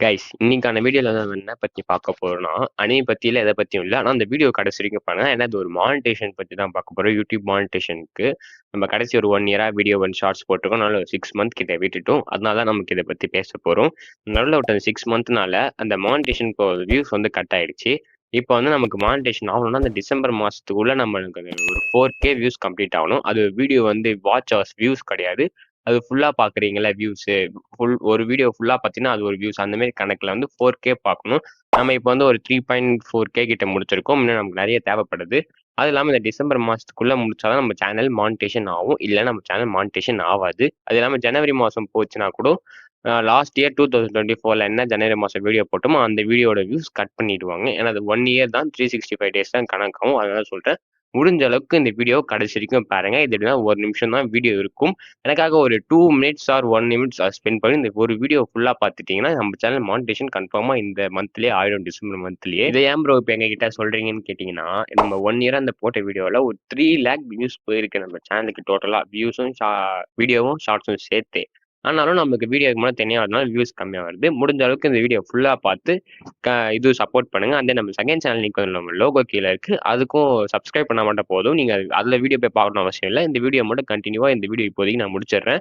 Guys இன்னைக்கான வீடியோல நம்ம என்ன பத்தி பார்க்க போறோம்னா, அணிய பத்தியில எத பத்தியும் இல்ல. ஆனா அந்த வீடியோ கடைசி வரைக்கும் பாருங்க. ஏன்னா இது ஒரு மானிடைசேஷன் பத்தி தான் பார்க்க போறோம். யூடியூப் மானிடைசேஷனுக்கு நம்ம கடைசி ஒரு 1 இயரா வீடியோ ஷார்ட்ஸ் போட்டிருக்கோம். அதனால ஒரு 6 மந்த் கிட்ட விட்டுட்டோம். அதனால தான் நமக்கு இத பத்தி பேச போறோம். நடுவுல விட்ட அந்த 6 மந்த்னால அந்த மானிடைசேஷன் வியூஸ் கட் ஆயிடுச்சு. இப்போ நமக்கு மானிடைசேஷன் ஆகணும்னா, அந்த டிசம்பர் மாசத்துக்குள்ள நம்மளுக்கு ஒரு 4K வியூஸ் கம்ப்ளீட் ஆகணும். அது வீடியோ வாட்ச் ஹவர்ஸ் வியூஸ் கிடையாது. அது ஃபுல்லா பார்க்குறீங்கல்ல வியூஸு. ஒரு வீடியோ ஃபுல்லா பார்த்தீங்கன்னா, அது ஒரு வியூஸ் அந்த மாரி கணக்குல 4K பார்க்கணும். நம்ம இப்போ ஒரு 3.4K கிட்ட முடிச்சிருக்கோம். இன்னும் நமக்கு நெறைய தேவைப்படுது. அது இல்லாம இந்த டிசம்பர் மாசத்துக்குள்ள முடிச்சா தான் நம்ம சேனல் மானிடைசேஷன் ஆகும். இல்ல நம்ம சேனல் மானிடைசேஷன் ஆவாது. அது இல்லாம ஜனவரி மாசம் போச்சுன்னா கூட லாஸ்ட் இயர் 2024ல என்ன ஜனவரி மாசம் வீடியோ போட்டோமோ, அந்த வீடியோட வியூஸ் கட் பண்ணிடுவாங்க. ஏன்னா அது 1 இயர் தான் 365 டேஸ் தான் கணக்காகும். அதனால சொல்றேன். முடிஞ்ச அளவுக்கு இந்த வீடியோ கடைசி வரைக்கும் பாருங்க. இது எப்படின்னா 1 நிமிஷம் தான் வீடியோ இருக்கும். எனக்காக ஒரு 2 மினிட்ஸ் ஆர் 1 நிமிட்ஸ் ஸ்பெண்ட் பண்ணி இந்த ஒரு வீடியோ ஃபுல்லா பார்த்துட்டீங்கன்னா, நம்ம சேனல் மானிடைசேஷன் கன்ஃபார்மா இந்த மந்த்லயே ஆயிடும். டிசம்பர் மந்த்லயே. இத ஏன் ப்ரோ இப்ப எங்ககிட்ட சொல்றீங்கன்னு கேட்டீங்கன்னா, நம்ம 1 இயரா அந்த போட்ட வீடியோல ஒரு 3,00,000 வியூஸ் போயிருக்கு நம்ம சேனலுக்கு டோட்டலா. வியூஸும் வீடியோவும், ஷார்ட்ஸும் சேர்த்தே. ஆனாலும் நமக்கு வீடியோக்கு முன்னாடி தனியா வரதுனால வியூஸ் கம்மியா வருது. முடிஞ்ச அளவுக்கு இந்த வீடியோ ஃபுல்லா பார்த்து இது சப்போர்ட் பண்ணுங்க. அண்ட் தென் நம்ம செகண்ட் சேனல் லிங்க் நம்ம லோகோ கீழ இருக்கு. அதுக்கும் சப்ஸ்கிரைப் பண்ணா மட்டும் போதும். நீங்க அதுல வீடியோ போய் பார்க்கணும்னு அவசியம் இல்ல. இந்த வீடியோ மட்டும் கன்டினியூவா இந்த வீடியோ இப்போதைக்கு நான் முடிச்சிடுறேன்.